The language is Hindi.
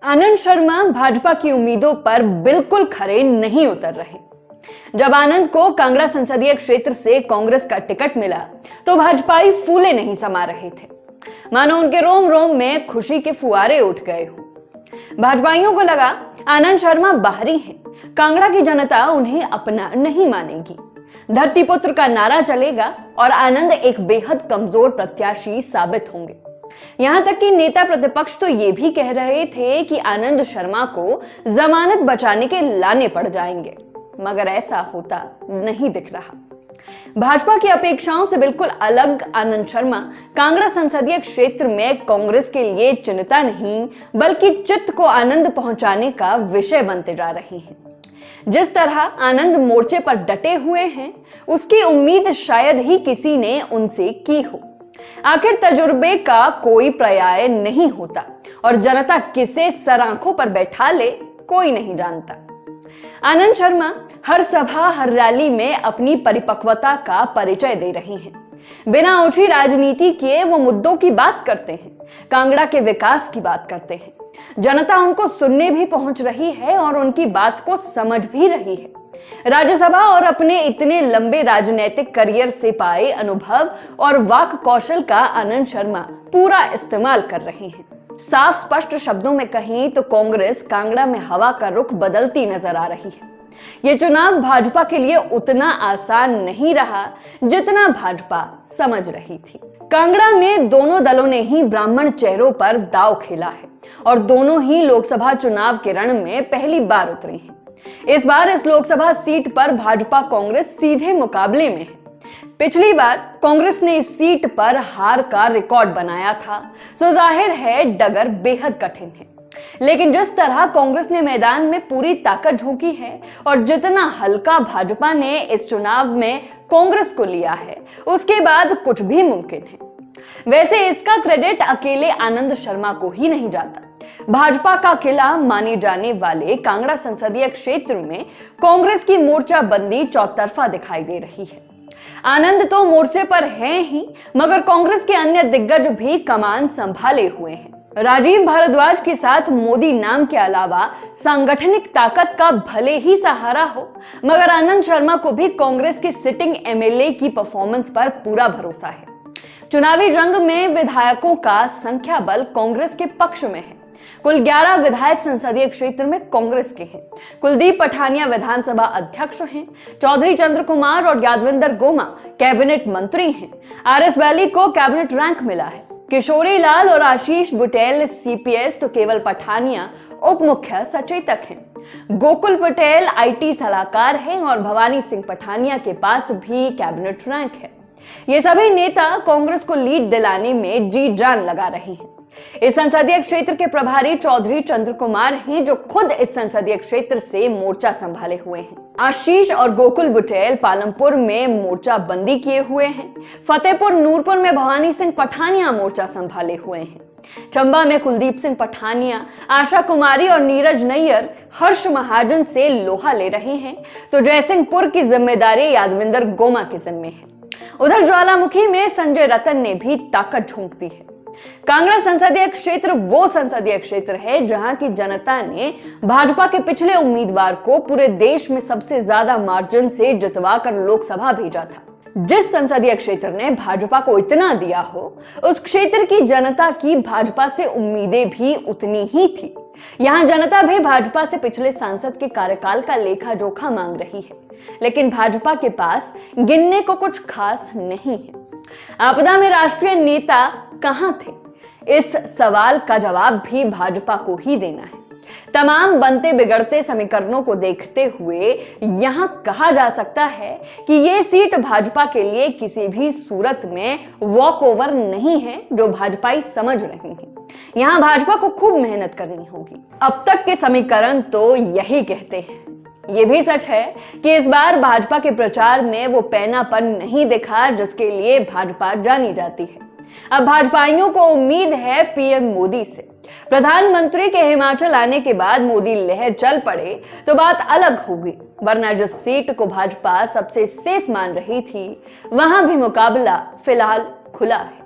आनंद शर्मा भाजपा की उम्मीदों पर बिल्कुल खरे नहीं उतर रहे। जब आनंद को कांगड़ा संसदीय क्षेत्र से कांग्रेस का टिकट मिला तो भाजपाई फूले नहीं समा रहे थे, मानो उनके रोम रोम में खुशी के फुआरे उठ गए हो। भाजपाइयों को लगा आनंद शर्मा बाहरी हैं, कांगड़ा की जनता उन्हें अपना नहीं मानेगी, धरती पुत्र का नारा चलेगा और आनंद एक बेहद कमजोर प्रत्याशी साबित होंगे। यहां तक कि नेता प्रतिपक्ष तो ये भी कह रहे थे कि आनंद शर्मा को जमानत बचाने के लाने पड़ जाएंगे, मगर ऐसा होता नहीं दिख रहा। भाजपा की अपेक्षाओं से बिल्कुल अलग आनंद शर्मा कांगड़ा संसदीय क्षेत्र में कांग्रेस के लिए चिंता नहीं बल्कि चित्त को आनंद पहुंचाने का विषय बनते जा रहे हैं। जिस तरह आनंद मोर्चे पर डटे हुए हैं, उसकी उम्मीद शायद ही किसी ने उनसे की हो। आखिर तजुर्बे का कोई पर्याय नहीं होता और जनता किसे सर आंखों पर बैठा ले कोई नहीं जानता। आनंद शर्मा हर सभा हर रैली में अपनी परिपक्वता का परिचय दे रहे हैं। बिना ओछी राजनीति किए वो मुद्दों की बात करते हैं, कांगड़ा के विकास की बात करते हैं। जनता उनको सुनने भी पहुंच रही है और उनकी बात को समझ भी रही है। राज्यसभा और अपने इतने लंबे राजनीतिक करियर से पाए अनुभव और वाक कौशल का आनंद शर्मा पूरा इस्तेमाल कर रहे हैं। साफ स्पष्ट शब्दों में कहें तो कांग्रेस कांगड़ा में हवा का रुख बदलती नजर आ रही है। ये चुनाव भाजपा के लिए उतना आसान नहीं रहा जितना भाजपा समझ रही थी। कांगड़ा में दोनों दलों ने ही ब्राह्मण चेहरों पर दांव खेला है और दोनों ही लोकसभा चुनाव के रण में पहली बार उतरे हैं। इस बार इस लोकसभा सीट पर भाजपा कांग्रेस सीधे मुकाबले में है। पिछली बार कांग्रेस ने इस सीट पर हार का रिकॉर्ड बनाया था, सो जाहिर है डगर बेहद कठिन है। लेकिन जिस तरह कांग्रेस ने मैदान में पूरी ताकत झोंकी है और जितना हल्का भाजपा ने इस चुनाव में कांग्रेस को लिया है, उसके बाद कुछ भी मुमकिन है। वैसे इसका क्रेडिट अकेले आनंद शर्मा को ही नहीं जाता। भाजपा का किला माने जाने वाले कांगड़ा संसदीय क्षेत्र में कांग्रेस की मोर्चाबंदी चौतरफा दिखाई दे रही है। आनंद तो मोर्चे पर हैं ही, मगर कांग्रेस के अन्य दिग्गज भी कमान संभाले हुए हैं। राजीव भारद्वाज के साथ मोदी नाम के अलावा सांगठनिक ताकत का भले ही सहारा हो, मगर आनंद शर्मा को भी कांग्रेस के सिटिंग एमएलए की परफॉर्मेंस पर पूरा भरोसा है। चुनावी जंग में विधायकों का संख्या बल कांग्रेस के पक्ष में है। कुल 11 विधायक संसदीय क्षेत्र में कांग्रेस के हैं। कुलदीप पठानिया विधानसभा अध्यक्ष हैं। चौधरी चंद्र कुमार और यादविंदर गोमा कैबिनेट मंत्री हैं। आरएस वैली को कैबिनेट रैंक मिला है। किशोरी लाल और आशीष बुटेल सीपीएस तो केवल पठानिया उप मुख्य सचेतक हैं। गोकुल पटेल आईटी सलाहकार हैं और भवानी सिंह पठानिया के पास भी कैबिनेट रैंक है। ये सभी नेता कांग्रेस को लीड दिलाने में जी जान लगा रहे हैं। इस संसदीय क्षेत्र के प्रभारी चौधरी चंद्र कुमार हैं, जो खुद इस संसदीय क्षेत्र से मोर्चा संभाले हुए हैं। आशीष और गोकुल बुटेल पालमपुर में मोर्चा बंदी किए हुए हैं। फतेहपुर नूरपुर में भवानी सिंह पठानिया मोर्चा संभाले हुए हैं। चंबा में कुलदीप सिंह पठानिया, आशा कुमारी और नीरज नैयर हर्ष महाजन से लोहा ले रहे हैं, तो जयसिंहपुर की जिम्मेदारी यादविंदर गोमा के जिम्मे है। उधर ज्वालामुखी में संजय रतन ने भी ताकत झोंक दी है। कांगड़ा संसदीय क्षेत्र वो संसदीय क्षेत्र है जहां की जनता ने भाजपा के पिछले उम्मीदवार को पूरे देश में सबसे ज्यादा मार्जिन से जितवाकर लोकसभा भेजा था। जिस संसदीय क्षेत्र ने भाजपा को इतना दिया हो, उस क्षेत्र की जनता की भाजपा से उम्मीदें भी उतनी ही थी। यहाँ जनता भी भाजपा से पिछले सांसद के कार्यकाल का लेखा जोखा मांग रही है, लेकिन भाजपा के पास गिनने को कुछ खास नहीं है। आपदा में राष्ट्रीय नेता कहां थे, इस सवाल का जवाब भी भाजपा को ही देना है। तमाम बनते बिगड़ते समीकरणों को देखते हुए यहां कहा जा सकता है कि यह सीट भाजपा के लिए किसी भी सूरत में वॉक ओवर नहीं है, जो भाजपाई समझ रहे हैं। यहां भाजपा को खूब मेहनत करनी होगी। अब तक के समीकरण तो यही कहते हैं। ये भी सच है कि इस बार भाजपा के प्रचार में वो पैनापन नहीं दिखा जिसके लिए भाजपा जानी जाती है। अब भाजपाइयों को उम्मीद है पीएम मोदी से। प्रधानमंत्री के हिमाचल आने के बाद मोदी लहर चल पड़े तो बात अलग होगी, वरना जिस सीट को भाजपा सबसे सेफ मान रही थी, वहां भी मुकाबला फिलहाल खुला है।